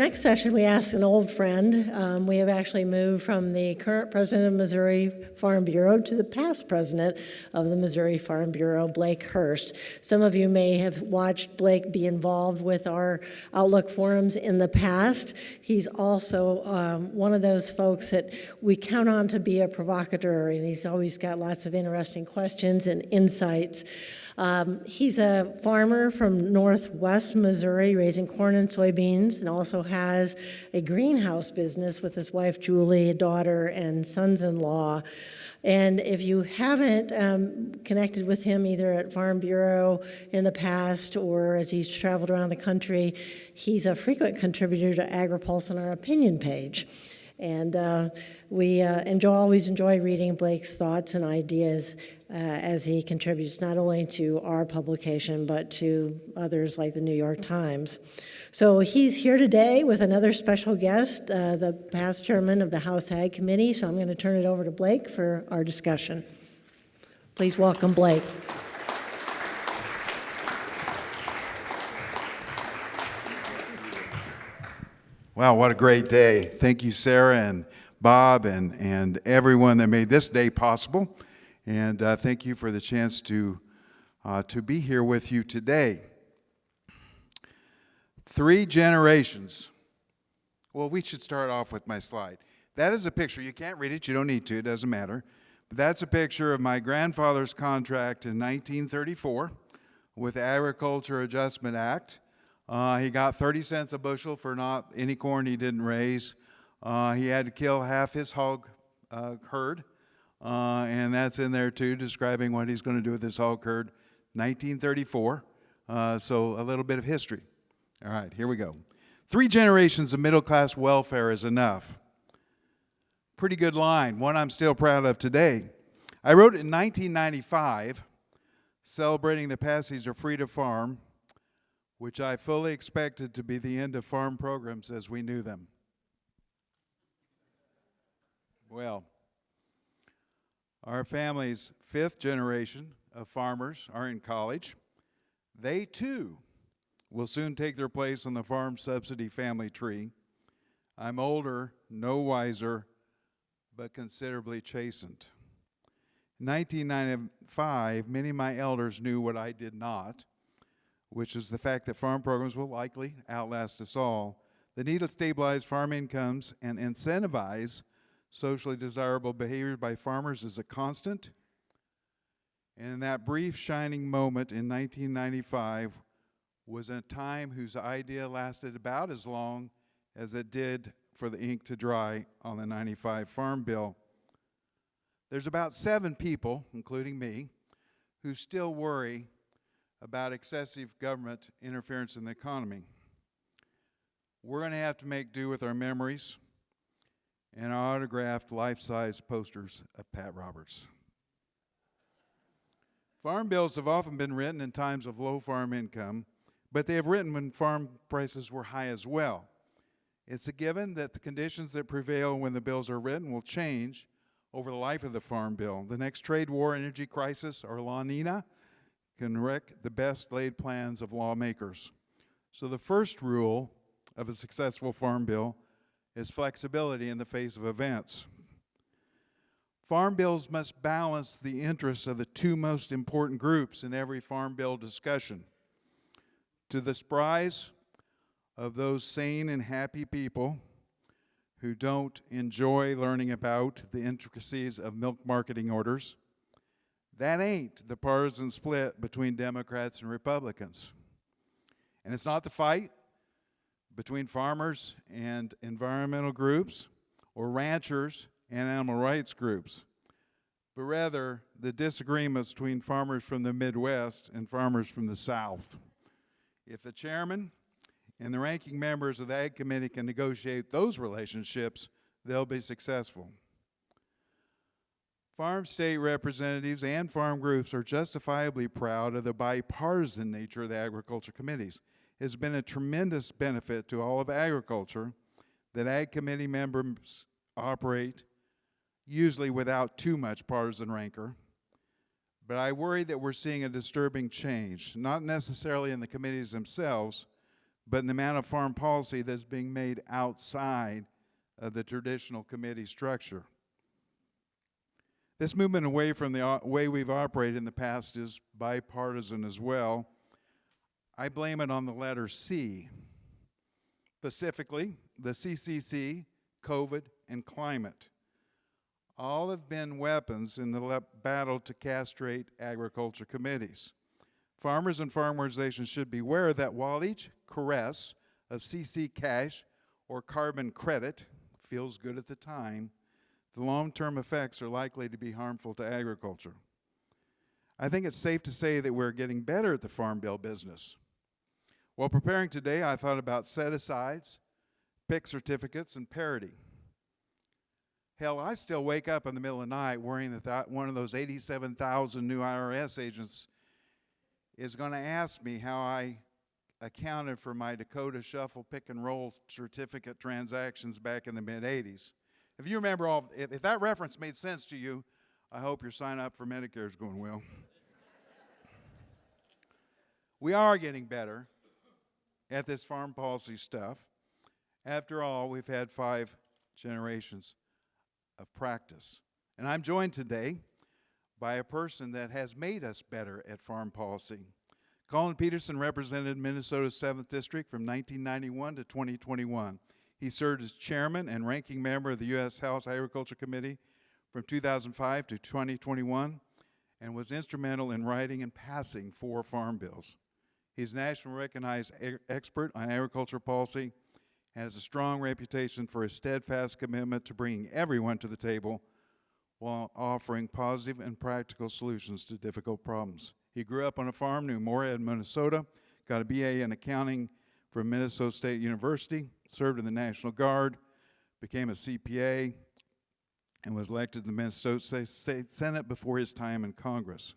next session, we asked an old friend. We have actually moved from the current president of Missouri Farm Bureau to the past president of the Missouri Farm Bureau, Blake Hurst. Some of you may have watched Blake be involved with our Outlook forums in the past. He's also one of those folks that we count on to be a provocateur, and he's always got lots of interesting questions and insights. He's a farmer from northwest Missouri, raising corn and soybeans, and also has a greenhouse business with his wife Julie, a daughter, and sons-in-law. And if you haven't connected with him either at Farm Bureau in the past or as he's traveled around the country, he's a frequent contributor to Agri-Pulse on our opinion page. And we always enjoy reading Blake's thoughts and ideas as he contributes not only to our publication, but to others like the New York Times. So he's here today with another special guest, the past chairman of the House Ag Committee. So I'm going to turn it over to Blake for our discussion. Please welcome Blake. Wow, what a great day. Thank you, Sarah and Bob and everyone that made this day possible. And thank you for the chance to be here with you today. 3 generations. Well, we should start off with my slide. That is a picture. You can't read it. You don't need to. It doesn't matter. But that's a picture of my grandfather's contract in 1934 with the Agriculture Adjustment Act. He got 30 cents a bushel for not any corn he didn't raise. He had to kill half his hog herd, and that's in there too, describing what he's going to do with his hog herd. 1934, so a little bit of history. All right, here we go. 3 generations of middle-class welfare is enough. Pretty good line, one I'm still proud of today. I wrote it in 1995, celebrating the passage of Free to Farm, which I fully expected to be the end of farm programs as we knew them. Well, our family's 5th generation of farmers are in college. They too will soon take their place on the farm subsidy family tree. I'm older, no wiser, but considerably chastened. In 1995, many of my elders knew what I did not, which is the fact that farm programs will likely outlast us all. The need to stabilize farm incomes and incentivize socially desirable behavior by farmers is a constant. And in that brief shining moment in 1995 was a time whose idea lasted about as long as it did for the ink to dry on the 95 Farm Bill. There's about 7 people, including me, who still worry about excessive government interference in the economy. We're going to have to make do with our memories and our autographed life-size posters of Pat Roberts. Farm bills have often been written in times of low farm income, but they have written when farm prices were high as well. It's a given that the conditions that prevail when the bills are written will change over the life of the farm bill. The next trade war, energy crisis, or La Nina can wreck the best laid plans of lawmakers. So the first rule of a successful farm bill is flexibility in the face of events. Farm bills must balance the interests of the 2 most important groups in every farm bill discussion. To the surprise of those sane and happy people who don't enjoy learning about the intricacies of milk marketing orders, that ain't the partisan split between Democrats and Republicans. And it's not the fight between farmers and environmental groups or ranchers and animal rights groups, but rather the disagreements between farmers from the Midwest and farmers from the South. If the chairman and the ranking members of the Ag Committee can negotiate those relationships, they'll be successful. Farm state representatives and farm groups are justifiably proud of the bipartisan nature of the agriculture committees. It has been a tremendous benefit to all of agriculture that Ag Committee members operate usually without too much partisan rancor. But I worry that we're seeing a disturbing change, not necessarily in the committees themselves, but in the amount of farm policy that's being made outside of the traditional committee structure. This movement away from the way we've operated in the past is bipartisan as well. I blame it on the letter C, specifically the CCC, COVID, and climate. All have been weapons in the battle to castrate agriculture committees. Farmers and farm organizations should be aware that while each caress of CC cash or carbon credit feels good at the time, the long-term effects are likely to be harmful to agriculture. I think it's safe to say that we're getting better at the Farm Bill business. While preparing today, I thought about set-asides, PIC certificates, and parity. Hell, I still wake up in the middle of the night worrying that one of those 87,000 new IRS agents is going to ask me how I accounted for my Dakota Shuffle pick and roll certificate transactions back in the mid-'80s. If you remember if that reference made sense to you, I hope your sign up for Medicare is going well. We are getting better at this farm policy stuff. After all, we've had 5 generations of practice. And I'm joined today by a person that has made us better at farm policy. Collin Peterson represented Minnesota's 7th District from 1991 to 2021. He served as chairman and ranking member of the U.S. House Agriculture Committee from 2005 to 2021 and was instrumental in writing and passing 4 farm bills. He's a nationally recognized expert on agriculture policy and has a strong reputation for his steadfast commitment to bringing everyone to the table while offering positive and practical solutions to difficult problems. He grew up on a farm near Marriott, Minnesota, got a BA in accounting from Minnesota State University, served in the National Guard, became a CPA, and was elected to the Minnesota State Senate before his time in Congress.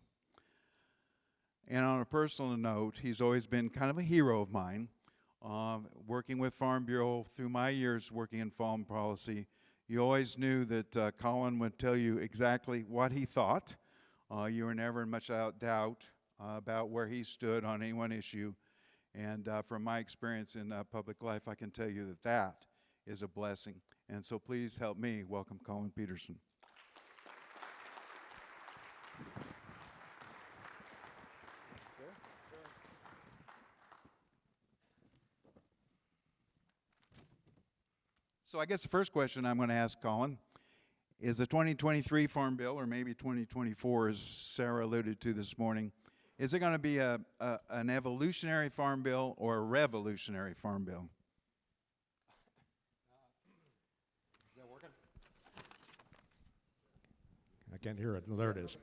And on a personal note, he's always been kind of a hero of mine. Working with Farm Bureau through my years working in farm policy, you always knew that Collin would tell you exactly what he thought. You were never in much doubt about where he stood on any one issue. And from my experience in public life, I can tell you that that is a blessing. And so please help me welcome Collin Peterson. So I guess the first question I'm going to ask Collin is the 2023 Farm Bill, or maybe 2024, as Sarah alluded to this morning, is it going to be an evolutionary farm bill or a revolutionary farm bill? Is that working? I can't hear it. No, there it is.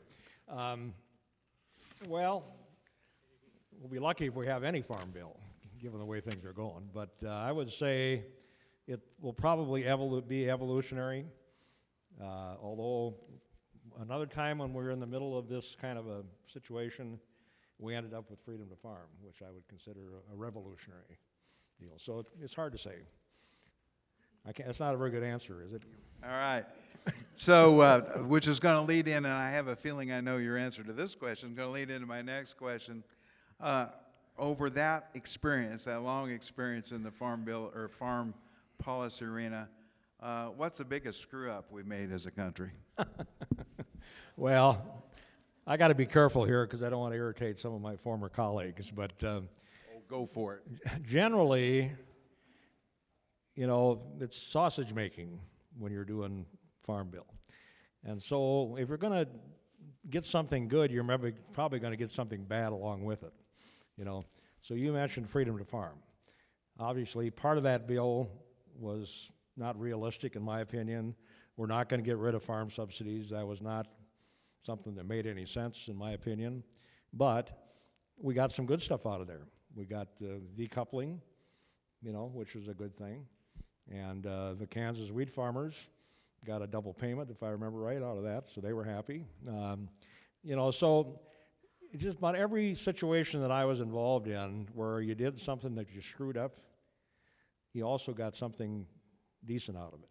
Well, we'll be lucky if we have any farm bill, given the way things are going. But I would say it will probably be evolutionary, although another time when we were in the middle of this kind of a situation, we ended up with freedom to farm, which I would consider a revolutionary deal. So it's hard to say. It's not a very good answer, is it? All right. So, which is going to lead in, and I have a feeling I know your answer to this question, going to lead into my next question. Over that experience, that long experience in the farm bill or farm policy arena, what's the biggest screw up we've made as a country? Well, I got to be careful here because I don't want to irritate some of my former colleagues, but Go for it. generally, you know, it's sausage making when you're doing farm bill. And so if you're going to get something good, you're probably going to get something bad along with it, you know. So you mentioned freedom to farm. Obviously, part of that bill was not realistic, in my opinion. We're not going to get rid of farm subsidies. That was not something that made any sense, in my opinion. But we got some good stuff out of there. We got decoupling, you know, which was a good thing. And the Kansas wheat farmers got a double payment, if I remember right, out of that, so they were happy. You know, so just about every situation that I was involved in where you did something that you screwed up, you also got something decent out of it.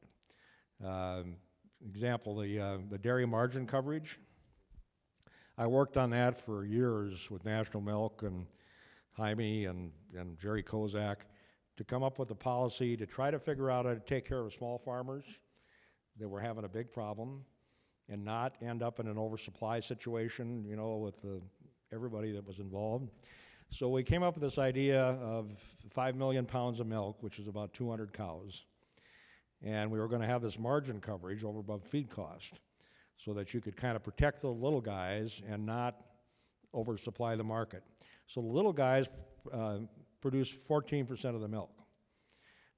Example, the dairy margin coverage. I worked on that for years with National Milk and Jaime and Jerry Kozak. to come up with a policy to try to figure out how to take care of small farmers that were having a big problem and not end up in an oversupply situation, you know, with everybody that was involved. So we came up with this idea of 5 million pounds of milk, which is about 200 cows. And we were going to have this margin coverage over above feed cost so that you could kind of protect the little guys and not oversupply the market. So the little guys produce 14% of the milk.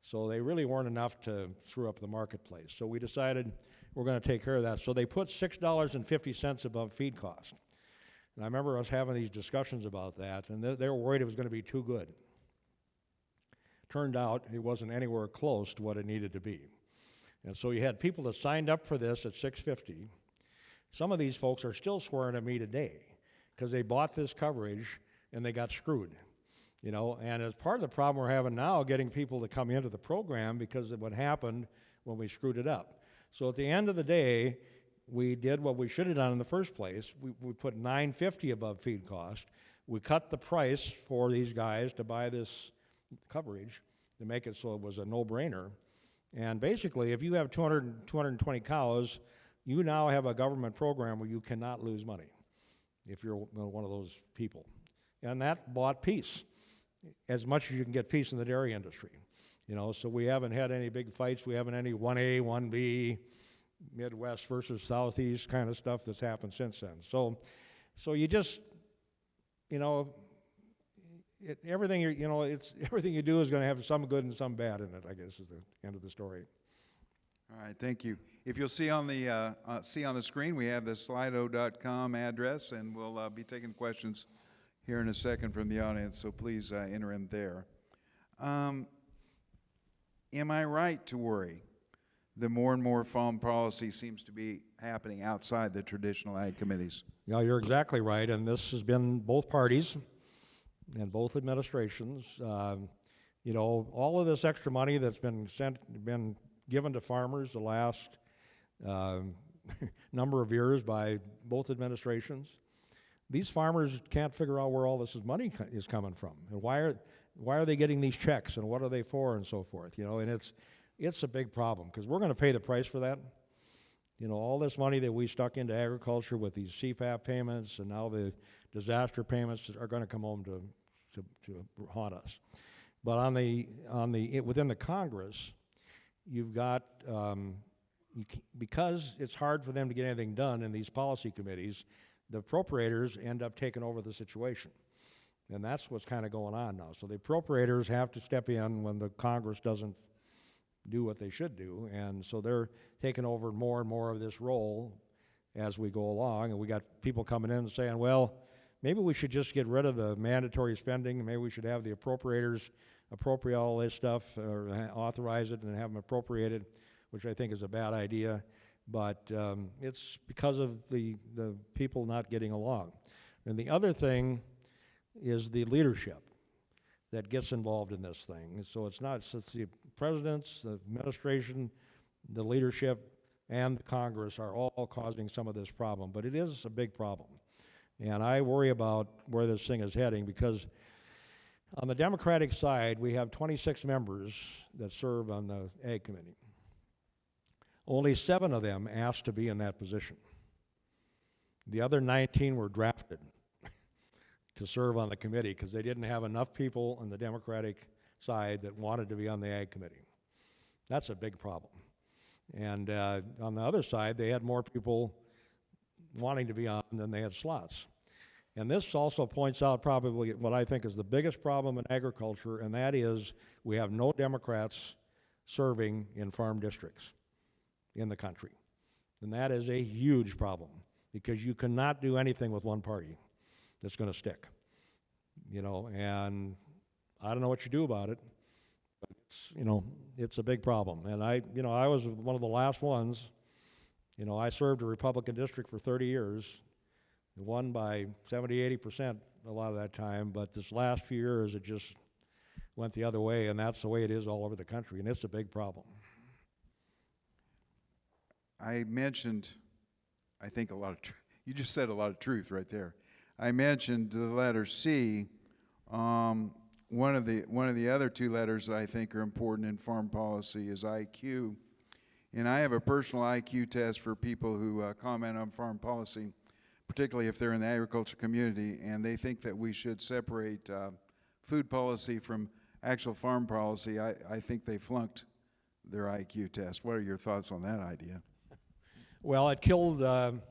So they really weren't enough to screw up the marketplace. So we decided we're going to take care of that. So they put $6.50 above feed cost. And I remember us having these discussions about that, and they were worried it was going to be too good. Turned out it wasn't anywhere close to what it needed to be. And so you had people that signed up for this at $6.50. Some of these folks are still swearing at me today because they bought this coverage and they got screwed. You know, and as part of the problem we're having now, getting people to come into the program because of what happened when we screwed it up. So at the end of the day, we did what we should have done in the first place. We put $9.50 above feed cost. We cut the price for these guys to buy this coverage to make it so it was a no-brainer. And basically, if you have 220 cows, you now have a government program where you cannot lose money if you're one of those people. And that bought peace, as much as you can get peace in the dairy industry. You know, so we haven't had any big fights. We haven't any 1A, 1B, Midwest versus Southeast kind of stuff that's happened since then. So you just, you know, everything you do is going to have some good and some bad in it, I guess, is the end of the story. All right, thank you. If you'll see on the screen, we have the slido.com address, and we'll be taking questions here in a second from the audience, so please enter in there. Am I right to worry that more and more farm policy seems to be happening outside the traditional ag committees? Yeah, you're exactly right, and this has been both parties and both administrations. You know, all of this extra money that's been given to farmers the last number of years by both administrations. These farmers can't figure out where all this money is coming from, and why are they getting these checks, and what are they for, and so forth. You know, and it's a big problem because we're going to pay the price for that. You know, all this money that we stuck into agriculture with these CFAP payments, and now the disaster payments are going to come home to haunt us. But within the Congress, you've got because it's hard for them to get anything done in these policy committees, the appropriators end up taking over the situation. And that's what's kind of going on now. So the appropriators have to step in when the Congress doesn't do what they should do. And so they're taking over more and more of this role as we go along. And we got people coming in and saying, well, maybe we should just get rid of the mandatory spending. Maybe we should have the appropriators appropriate all this stuff, or authorize it and have them appropriated, which I think is a bad idea. But it's because of the people not getting along. And the other thing is the leadership that gets involved in this thing. And so it's the presidents, the administration, the leadership, and the Congress are all causing some of this problem. But it is a big problem. And I worry about where this thing is heading because on the Democratic side, we have 26 members that serve on the Ag Committee. Only 7 of them asked to be in that position. The other 19 were drafted to serve on the committee because they didn't have enough people on the Democratic side that wanted to be on the Ag Committee. That's a big problem. And on the other side, they had more people wanting to be on than they had slots. And this also points out probably what I think is the biggest problem in agriculture, and that is we have no Democrats serving in farm districts in the country. And that is a huge problem because you cannot do anything with one party that's going to stick. You know, and I don't know what you do about it, but it's a big problem. And I was one of the last ones. You know, I served a Republican district for 30 years, won by 70-80% a lot of that time, but this last few years it just went the other way, and that's the way it is all over the country, and it's a big problem. I mentioned, I think you just said a lot of truth right there. I mentioned the letter C. One of the other two letters that I think are important in farm policy is IQ. And I have a personal IQ test for people who comment on farm policy, particularly if they're in the agriculture community, and they think that we should separate food policy from actual farm policy. I think they flunked their IQ test. What are your thoughts on that idea? Well, it killed the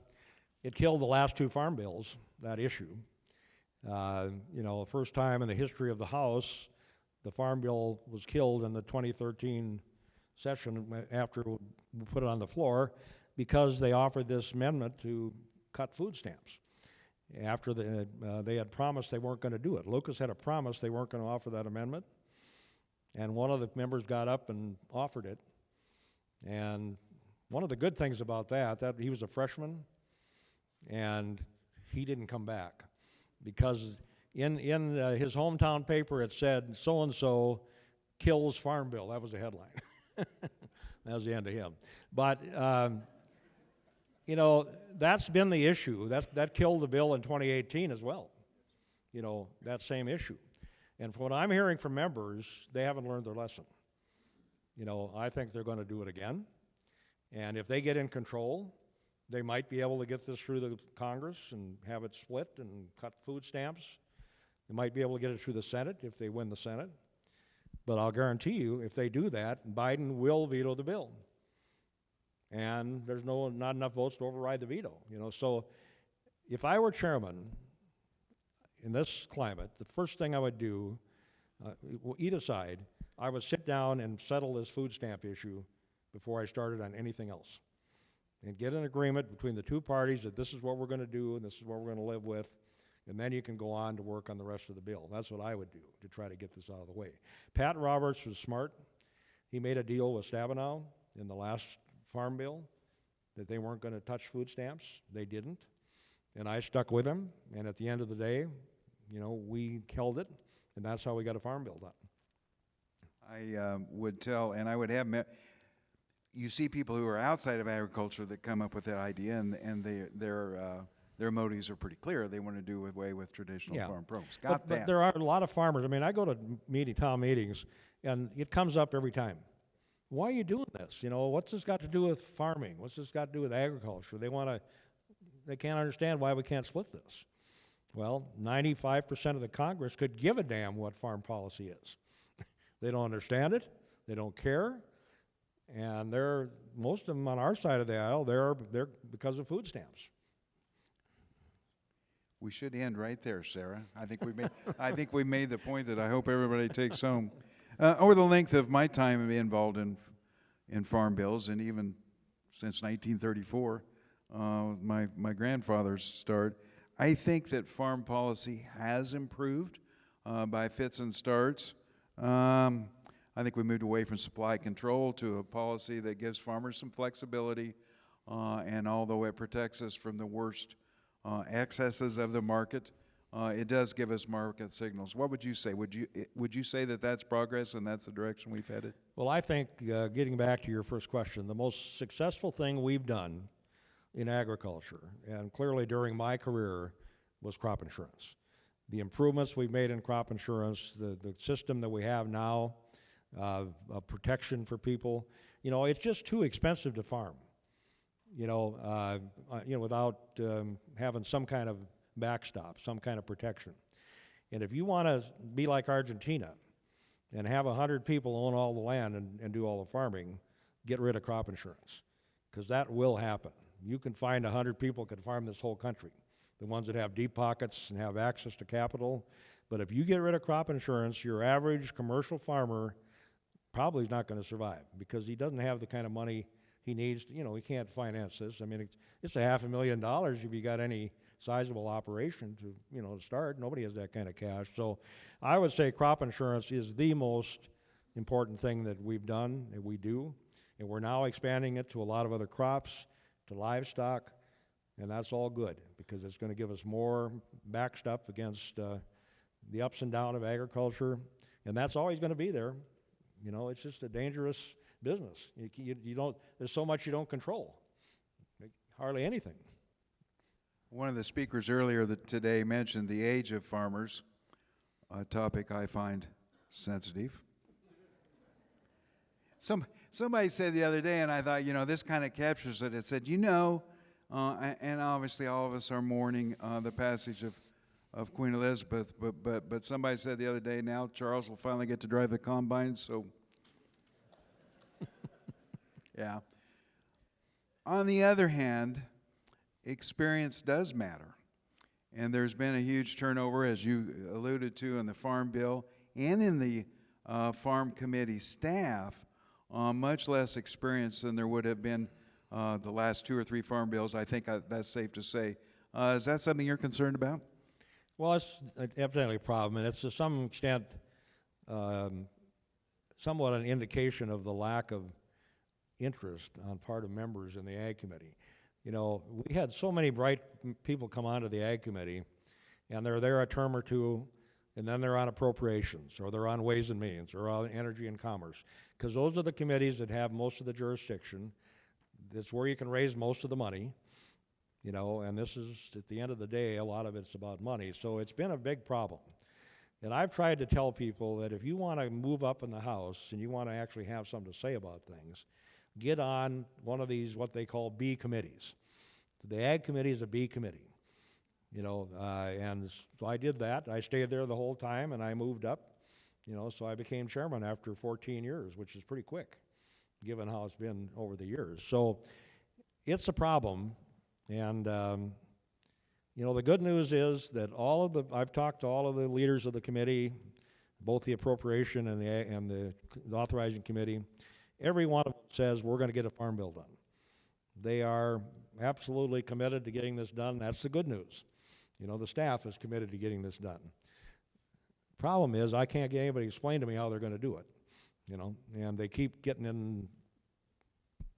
last two farm bills, that issue. The first time in the history of the House, the farm bill was killed in the 2013 session after we put it on the floor because they offered this amendment to cut food stamps. After they had promised they weren't going to do it. Lucas had a promise they weren't going to offer that amendment, and one of the members got up and offered it. And one of the good things about that he was a freshman, and he didn't come back because in his hometown paper it said so-and-so kills farm bill. That was the headline. That was the end of him. But that's been the issue. That killed the bill in 2018 as well. That same issue. And from what I'm hearing from members, they haven't learned their lesson. I think they're going to do it again. And if they get in control, they might be able to get this through the Congress and have it split and cut food stamps. They might be able to get it through the Senate if they win the Senate. But I'll guarantee you, if they do that, Biden will veto the bill. And there's not enough votes to override the veto. So if I were chairman in this climate, the first thing I would do, either side, I would sit down and settle this food stamp issue before I started on anything else. And get an agreement between the two parties that this is what we're going to do and this is what we're going to live with. And then you can go on to work on the rest of the bill. That's what I would do to try to get this out of the way. Pat Roberts was smart. He made a deal with Stabenow in the last farm bill that they weren't going to touch food stamps. They didn't. And I stuck with him. And at the end of the day, we killed it. And that's how we got a farm bill done. I would tell, and I would have you see people who are outside of agriculture that come up with that idea, and their motives are pretty clear. They want to do away with traditional farm programs. But there are a lot of farmers. I mean, I go to town meetings, and it comes up every time. Why are you doing this? What's this got to do with farming? What's this got to do with agriculture? They can't understand why we can't split this. Well, 95% of the Congress could give a damn what farm policy is. They don't understand it. They don't care. And most of them on our side of the aisle, they're because of food stamps. We should end right there, Sarah. I think we made the point that I hope everybody takes home. Over the length of my time being involved in farm bills, and even since 1934, my grandfather's start, I think that farm policy has improved by fits and starts. I think we moved away from supply control to a policy that gives farmers some flexibility, and although it protects us from the worst excesses of the market, it does give us market signals. What would you say? Would you say that that's progress and that's the direction we've headed? Well, I think, getting back to your first question, the most successful thing we've done in agriculture, and clearly during my career, was crop insurance. The improvements we've made in crop insurance, the system that we have now, protection for people, it's just too expensive to farm, without having some kind of backstop, some kind of protection. And if you want to be like Argentina and have 100 people own all the land and do all the farming, get rid of crop insurance, because that will happen. You can find 100 people can farm this whole country, the ones that have deep pockets and have access to capital. But if you get rid of crop insurance, your average commercial farmer probably is not going to survive, because he doesn't have the kind of money he needs. He can't finance this. I mean, it's $500,000 if you got any sizable operation to start. Nobody has that kind of cash. So I would say crop insurance is the most important thing that we've done and we do. And we're now expanding it to a lot of other crops, to livestock, and that's all good, because it's going to give us more backstop against the ups and downs of agriculture, and that's always going to be there. It's just a dangerous business. You don't. There's so much you don't control. Hardly anything. One of the speakers earlier today mentioned the age of farmers. a topic I find sensitive. Somebody said the other day, and I thought, this kind of captures it. It said, and obviously all of us are mourning the passage of Queen Elizabeth, but somebody said the other day, now Charles will finally get to drive the combine, so yeah. On the other hand, experience does matter. And there's been a huge turnover, as you alluded to, in the Farm Bill and in the Farm Committee staff, much less experience than there would have been the last 2 or 3 Farm Bills. I think that's safe to say. Is that something you're concerned about? Well, it's evidently a problem, and it's to some extent somewhat an indication of the lack of interest on part of members in the Ag Committee. We had so many bright people come onto the Ag Committee, and they're there a term or two, and then they're on appropriations, or they're on Ways and Means, or on Energy and Commerce, because those are the committees that have most of the jurisdiction. That's where you can raise most of the money, and this is, at the end of the day, a lot of it's about money. So it's been a big problem. And I've tried to tell people that if you want to move up in the House and you want to actually have something to say about things, get on one of these, what they call B committees. The Ag Committee is a B committee, and so I did that. I stayed there the whole time, and I moved up, so I became chairman after 14 years, which is pretty quick, given how it's been over the years. So it's a problem, and the good news is that I've talked to all of the leaders of the committee, both the appropriation and the authorizing committee. Every one of them says we're going to get a farm bill done. They are absolutely committed to getting this done. That's the good news. The staff is committed to getting this done. Problem is, I can't get anybody to explain to me how they're going to do it. And they keep getting in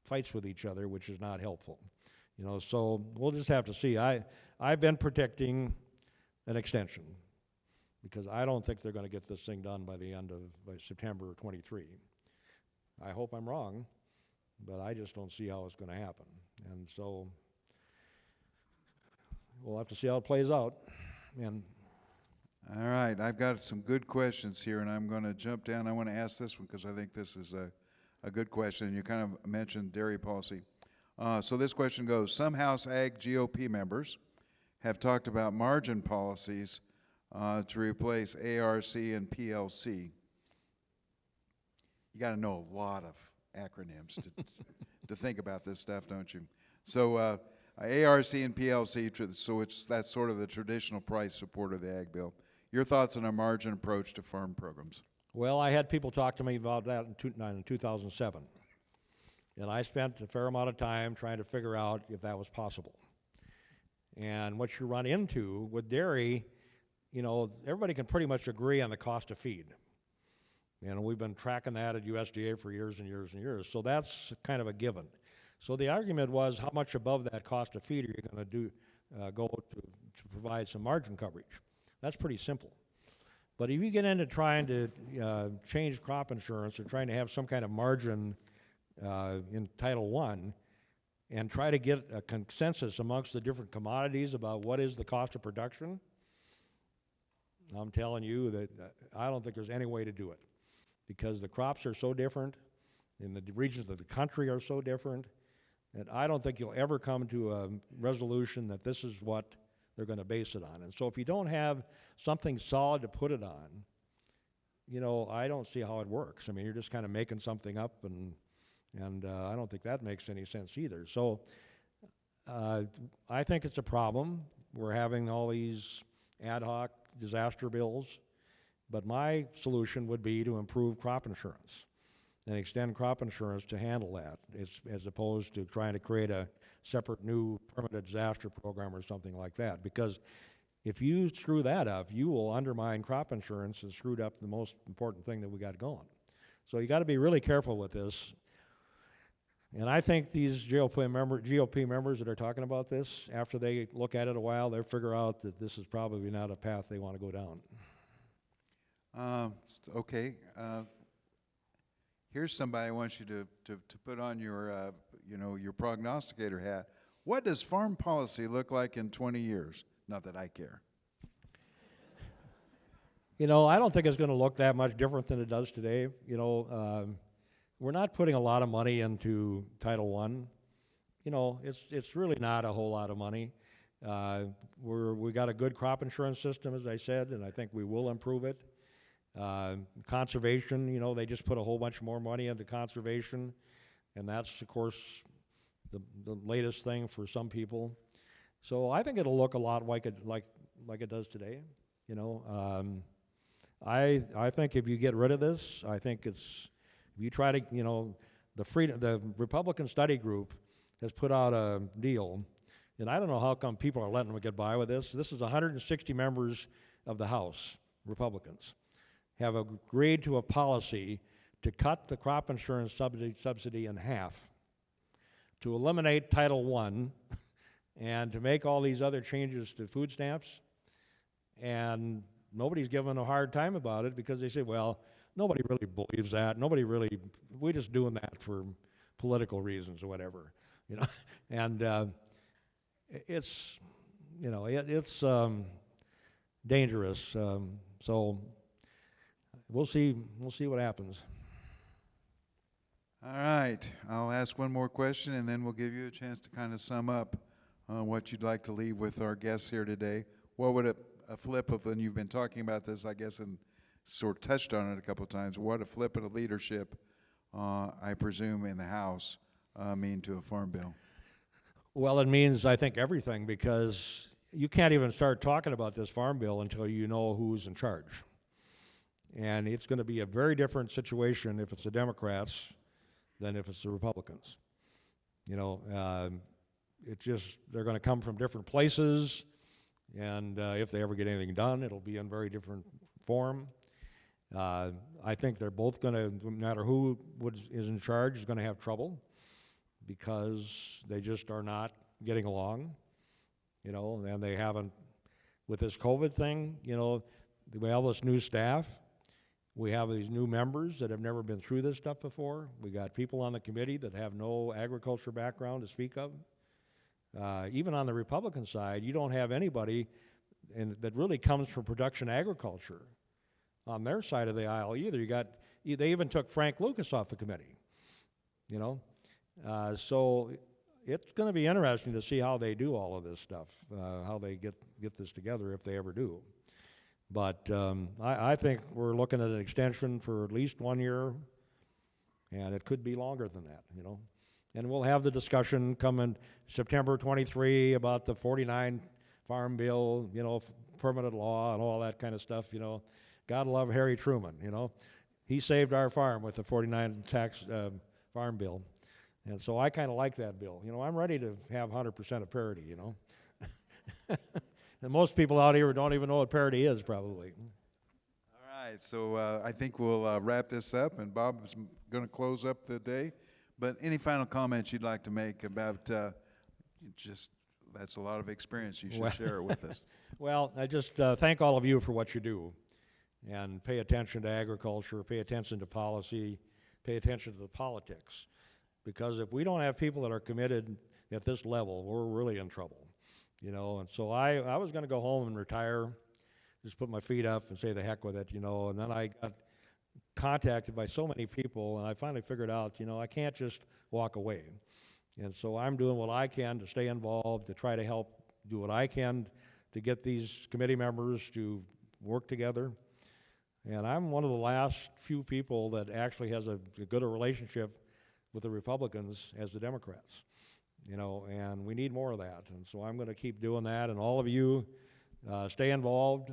fights with each other, which is not helpful. So we'll just have to see. I've been predicting an extension because I don't think they're going to get this thing done by September 23. I hope I'm wrong, but I just don't see how it's going to happen. And so we'll have to see how it plays out. And all right, I've got some good questions here, and I'm going to jump down. I want to ask this one because I think this is a good question. You kind of mentioned dairy policy. So this question goes, some House Ag GOP members have talked about margin policies to replace ARC and PLC. You got to know a lot of acronyms to think about this stuff, don't you? So ARC and PLC, so that's sort of the traditional price support of the Ag Bill. Your thoughts on a margin approach to farm programs? Well, I had people talk to me about that in 2007. And I spent a fair amount of time trying to figure out if that was possible. And what you run into with dairy, everybody can pretty much agree on the cost of feed. And we've been tracking that at USDA for years and years and years. So that's kind of a given. So the argument was, how much above that cost of feed are you going to go to provide some margin coverage? That's pretty simple. But if you get into trying to change crop insurance or trying to have some kind of margin in Title I and try to get a consensus amongst the different commodities about what is the cost of production, I'm telling you that I don't think there's any way to do it, because the crops are so different and the regions of the country are so different that I don't think you'll ever come to a resolution that this is what they're going to base it on. And so if you don't have something solid to put it on, I don't see how it works. I mean, you're just kind of making something up, and I don't think that makes any sense either. So I think it's a problem. We're having all these ad hoc disaster bills, but my solution would be to improve crop insurance and extend crop insurance to handle that, as opposed to trying to create a separate new permanent disaster program or something like that. Because if you screw that up, you will undermine crop insurance and screwed up the most important thing that we got going. So you got to be really careful with this. And I think these GOP members that are talking about this, after they look at it a while, they'll figure out that this is probably not a path they want to go down. Okay. Here's somebody I want you to put on your your prognosticator hat. What does farm policy look like in 20 years? Not that I care. I don't think it's going to look that much different than it does today. We're not putting a lot of money into Title I. It's really not a whole lot of money. We got a good crop insurance system, as I said, and I think we will improve it. Conservation, they just put a whole bunch more money into conservation, and that's, of course, the latest thing for some people. So I think it'll look a lot like it does today. I think if you get rid of this, I think if you try to, the Republican Study Group has put out a deal, and I don't know how come people are letting them get by with this. This is 160 members of the House, Republicans, have agreed to a policy to cut the crop insurance subsidy in half, to eliminate Title I, and to make all these other changes to food stamps. And nobody's giving a hard time about it because they say, well, nobody really believes that. We're just doing that for political reasons or whatever, And it's dangerous. So we'll see what happens. All right, I'll ask one more question, and then we'll give you a chance to kind of sum up what you'd like to leave with our guests here today. What would a flip of, and you've been talking about this, I guess, and sort of touched on it a couple of times, what a flip of leadership, I presume, in the House mean to a farm bill? Well, it means, I think, everything, because you can't even start talking about this farm bill until you know who's in charge. And it's going to be a very different situation if it's the Democrats than if it's the Republicans. They're going to come from different places, and if they ever get anything done, it'll be in very different form. I think they're both going to, no matter who is in charge, is going to have trouble because they just are not getting along, and they haven't, with this COVID thing, we have this new staff. We have these new members that have never been through this stuff before. We got people on the committee that have no agriculture background to speak of. Even on the Republican side, you don't have anybody that really comes from production agriculture on their side of the aisle either. They even took Frank Lucas off the committee, So it's going to be interesting to see how they do all of this stuff, how they get this together if they ever do. But I think we're looking at an extension for at least 1 year, and it could be longer than that, And we'll have the discussion coming September 23 about the 49 Farm Bill, permanent law and all that kind of stuff, Gotta love Harry Truman, He saved our farm with the 49 tax Farm Bill. And so I kind of like that bill. I'm ready to have 100% of parity, And most people out here don't even know what parity is, probably. All right, so I think we'll wrap this up, and Bob is going to close up the day. But any final comments you'd like to make about that's a lot of experience. You should share it with us. Well, I just thank all of you for what you do, and pay attention to agriculture, pay attention to policy, pay attention to the politics. Because if we don't have people that are committed at this level, we're really in trouble. And so I was going to go home and retire, just put my feet up and say the heck with it, and then I got contacted by so many people, and I finally figured out, I can't just walk away. And so I'm doing what I can to stay involved, to try to help do what I can to get these committee members to work together. And I'm one of the last few people that actually has a good relationship with the Republicans as the Democrats. And we need more of that. And so I'm going to keep doing that. And all of you, stay involved,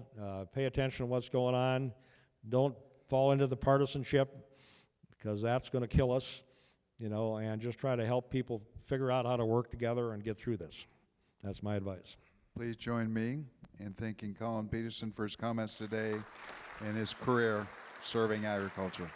pay attention to what's going on. Don't fall into the partisanship, because that's going to kill us, and just try to help people figure out how to work together and get through this. That's my advice. Please join me in thanking Collin Peterson for his comments today and his career serving agriculture.